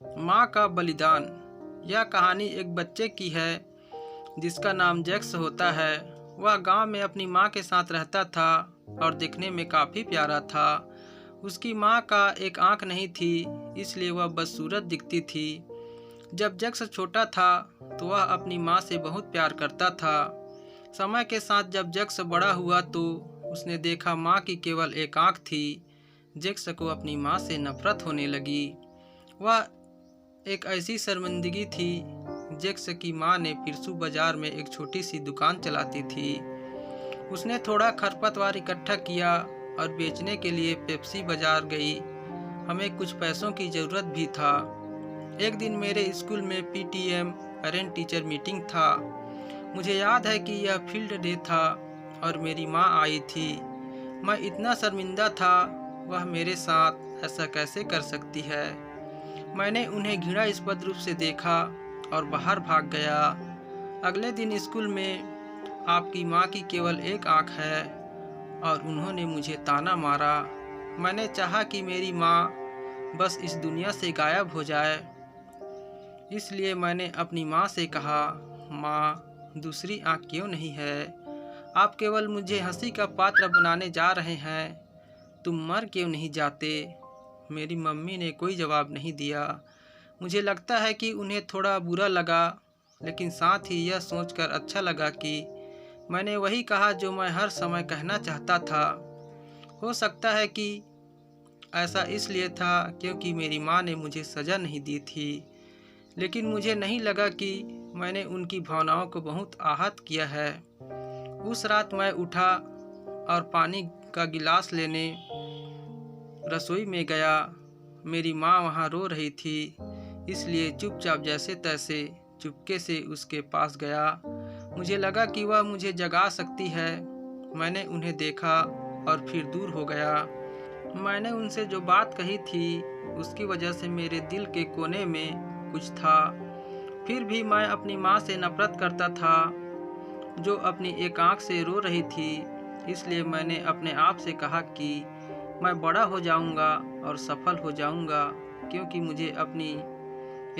माँ का बलिदान। यह कहानी एक बच्चे की है जिसका नाम जैक्स होता है। वह गांव में अपनी माँ के साथ रहता था और दिखने में काफ़ी प्यारा था। उसकी माँ का एक आंख नहीं थी, इसलिए वह बदसूरत दिखती थी। जब जैक्स छोटा था तो वह अपनी माँ से बहुत प्यार करता था। समय के साथ जब जैक्स बड़ा हुआ तो उसने देखा माँ की केवल एक आंख थी। जैक्स को अपनी माँ से नफरत होने लगी। वह एक ऐसी शर्मिंदगी थी। जैक्स की माँ ने पिरसू बाजार में एक छोटी सी दुकान चलाती थी। उसने थोड़ा खरपतवार इकट्ठा किया और बेचने के लिए पेप्सी बाजार गई। हमें कुछ पैसों की ज़रूरत भी था। एक दिन मेरे स्कूल में पीटीएम पेरेंट टीचर मीटिंग था। मुझे याद है कि यह फील्ड डे था और मेरी माँ आई थी। मैं इतना शर्मिंदा था, वह मेरे साथ ऐसा कैसे कर सकती है। मैंने उन्हें घृणास्पद रूप से देखा और बाहर भाग गया। अगले दिन स्कूल में आपकी माँ की केवल एक आंख है और उन्होंने मुझे ताना मारा। मैंने चाहा कि मेरी माँ बस इस दुनिया से गायब हो जाए। इसलिए मैंने अपनी माँ से कहा, माँ, दूसरी आंख क्यों नहीं है? आप केवल मुझे हंसी का पात्र बनाने जा रहे हैं। तुम मर क्यों नहीं जाते? मेरी मम्मी ने कोई जवाब नहीं दिया। मुझे लगता है कि उन्हें थोड़ा बुरा लगा, लेकिन साथ ही यह सोचकर अच्छा लगा कि मैंने वही कहा जो मैं हर समय कहना चाहता था। हो सकता है कि ऐसा इसलिए था क्योंकि मेरी माँ ने मुझे सज़ा नहीं दी थी, लेकिन मुझे नहीं लगा कि मैंने उनकी भावनाओं को बहुत आहत किया है। उस रात मैं उठा और पानी का गिलास लेने रसोई में गया। मेरी माँ वहाँ रो रही थी, इसलिए चुपचाप जैसे तैसे चुपके से उसके पास गया। मुझे लगा कि वह मुझे जगा सकती है। मैंने उन्हें देखा और फिर दूर हो गया। मैंने उनसे जो बात कही थी उसकी वजह से मेरे दिल के कोने में कुछ था। फिर भी मैं अपनी माँ से नफरत करता था जो अपनी एक आंख से रो रही थी। इसलिए मैंने अपने आप से कहा कि मैं बड़ा हो जाऊंगा और सफल हो जाऊंगा, क्योंकि मुझे अपनी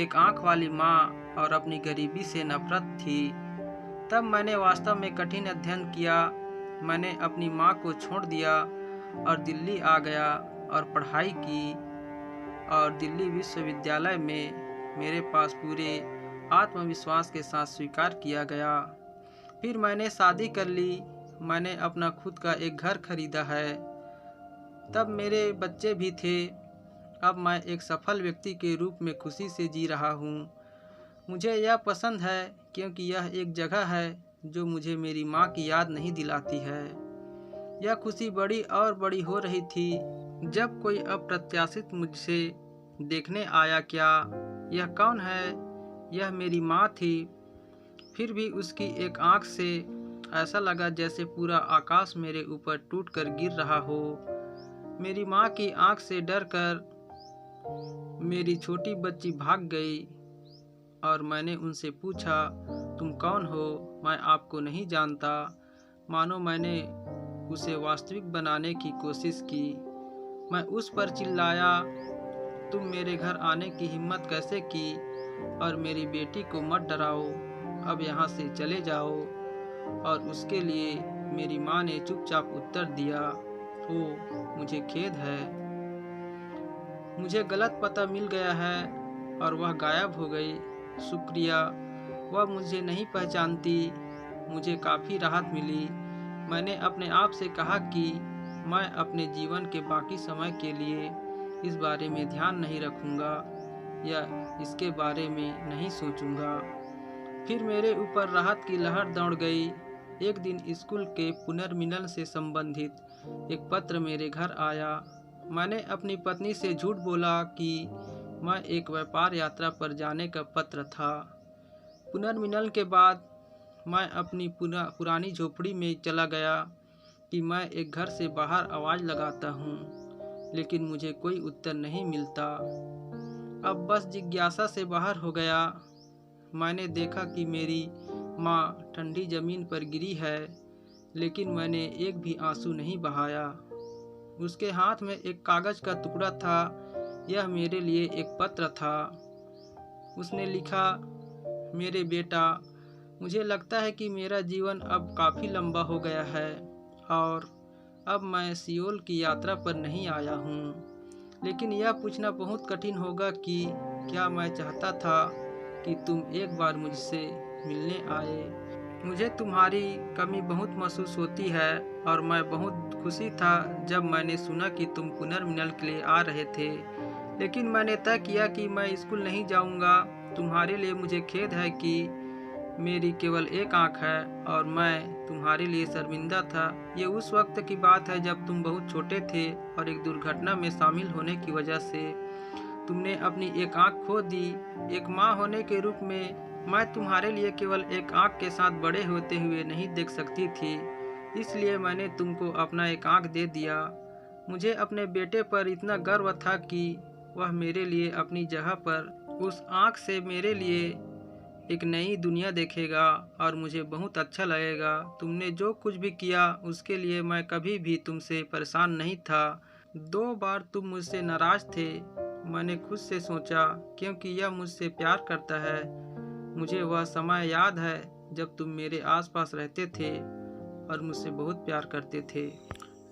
एक आंख वाली माँ और अपनी गरीबी से नफरत थी। तब मैंने वास्तव में कठिन अध्ययन किया। मैंने अपनी माँ को छोड़ दिया और दिल्ली आ गया और पढ़ाई की, और दिल्ली विश्वविद्यालय में मेरे पास पूरे आत्मविश्वास के साथ स्वीकार किया गया। फिर मैंने शादी कर ली। मैंने अपना खुद का एक घर खरीदा है। तब मेरे बच्चे भी थे। अब मैं एक सफल व्यक्ति के रूप में खुशी से जी रहा हूँ। मुझे यह पसंद है क्योंकि यह एक जगह है जो मुझे मेरी माँ की याद नहीं दिलाती है। यह खुशी बड़ी और बड़ी हो रही थी जब कोई अप्रत्याशित मुझसे देखने आया। क्या यह कौन है? यह मेरी माँ थी। फिर भी उसकी एक आंख से ऐसा लगा जैसे पूरा आकाश मेरे ऊपर टूटकर गिर रहा हो। मेरी माँ की आंख से डरकर मेरी छोटी बच्ची भाग गई और मैंने उनसे पूछा, तुम कौन हो? मैं आपको नहीं जानता। मानो मैंने उसे वास्तविक बनाने की कोशिश की। मैं उस पर चिल्लाया, तुम मेरे घर आने की हिम्मत कैसे की? और मेरी बेटी को मत डराओ, अब यहाँ से चले जाओ। और उसके लिए मेरी माँ ने चुपचाप उत्तर दिया, ओह, मुझे खेद है, मुझे गलत पता मिल गया है। और वह गायब हो गई। शुक्रिया, वह मुझे नहीं पहचानती। मुझे काफ़ी राहत मिली। मैंने अपने आप से कहा कि मैं अपने जीवन के बाकी समय के लिए इस बारे में ध्यान नहीं रखूँगा या इसके बारे में नहीं सोचूंगा। फिर मेरे ऊपर राहत की लहर दौड़ गई। एक दिन स्कूल के पुनर्मिलन से संबंधित एक पत्र मेरे घर आया। मैंने अपनी पत्नी से झूठ बोला कि मैं एक व्यापार यात्रा पर जाने का पत्र था। पुनर्मिलन के बाद मैं अपनी पुरानी झोपड़ी में चला गया कि मैं एक घर से बाहर आवाज़ लगाता हूँ, लेकिन मुझे कोई उत्तर नहीं मिलता। अब बस जिज्ञासा से बाहर हो गया। मैंने देखा कि मेरी माँ ठंडी ज़मीन पर गिरी है, लेकिन मैंने एक भी आंसू नहीं बहाया। उसके हाथ में एक कागज़ का टुकड़ा था। यह मेरे लिए एक पत्र था। उसने लिखा, मेरे बेटा, मुझे लगता है कि मेरा जीवन अब काफ़ी लंबा हो गया है और अब मैं सियोल की यात्रा पर नहीं आया हूँ। लेकिन यह पूछना बहुत कठिन होगा कि क्या मैं चाहता था कि तुम एक बार मुझसे मिलने आए। मुझे तुम्हारी कमी बहुत महसूस होती है और मैं बहुत खुशी था जब मैंने सुना कि तुम पुनर्मिलन के लिए आ रहे थे। लेकिन मैंने तय किया कि मैं स्कूल नहीं जाऊंगा। तुम्हारे लिए मुझे खेद है कि मेरी केवल एक आंख है और मैं तुम्हारे लिए शर्मिंदा था। ये उस वक्त की बात है जब तुम बहुत छोटे थे और एक दुर्घटना में शामिल होने की वजह से तुमने अपनी एक आंख खो दी। एक माँ होने के रूप में मैं तुम्हारे लिए केवल एक आंख के साथ बड़े होते हुए नहीं देख सकती थी, इसलिए मैंने तुमको अपना एक आंख दे दिया। मुझे अपने बेटे पर इतना गर्व था कि वह मेरे लिए अपनी जगह पर उस आंख से मेरे लिए एक नई दुनिया देखेगा और मुझे बहुत अच्छा लगेगा। तुमने जो कुछ भी किया उसके लिए मैं कभी भी तुमसे परेशान नहीं था। 2 बार तुम मुझसे नाराज थे। मैंने खुद से सोचा क्योंकि यह मुझसे प्यार करता है। मुझे वह समय याद है जब तुम मेरे आसपास रहते थे और मुझसे बहुत प्यार करते थे।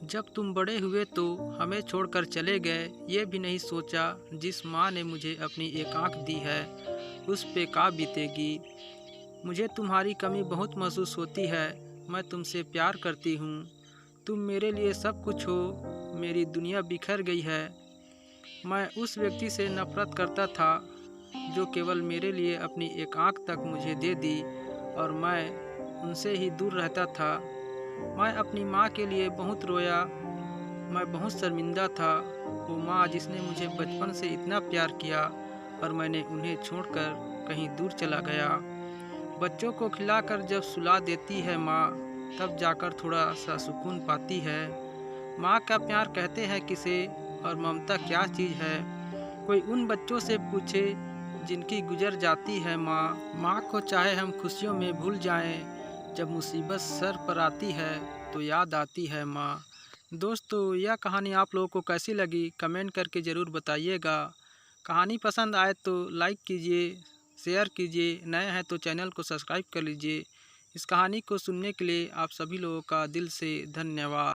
जब तुम बड़े हुए तो हमें छोड़कर चले गए। ये भी नहीं सोचा जिस माँ ने मुझे अपनी एक आंख दी है उस पे का बीतेगी। मुझे तुम्हारी कमी बहुत महसूस होती है। मैं तुमसे प्यार करती हूँ। तुम मेरे लिए सब कुछ हो। मेरी दुनिया बिखर गई है। मैं उस व्यक्ति से नफरत करता था जो केवल मेरे लिए अपनी एक आंख तक मुझे दे दी और मैं उनसे ही दूर रहता था। मैं अपनी माँ के लिए बहुत रोया। मैं बहुत शर्मिंदा था। वो माँ जिसने मुझे बचपन से इतना प्यार किया और मैंने उन्हें छोड़कर कहीं दूर चला गया। बच्चों को खिलाकर जब सुला देती है माँ, तब जाकर थोड़ा सा सुकून पाती है। माँ का प्यार कहते हैं किसे और ममता क्या चीज़ है। कोई उन बच्चों से पूछे जिनकी गुजर जाती है माँ। माँ को चाहे हम खुशियों में भूल जाएं, जब मुसीबत सर पर आती है तो याद आती है माँ। दोस्तों, यह कहानी आप लोगों को कैसी लगी कमेंट करके ज़रूर बताइएगा। कहानी पसंद आए तो लाइक कीजिए, शेयर कीजिए। नए हैं तो चैनल को सब्सक्राइब कर लीजिए। इस कहानी को सुनने के लिए आप सभी लोगों का दिल से धन्यवाद।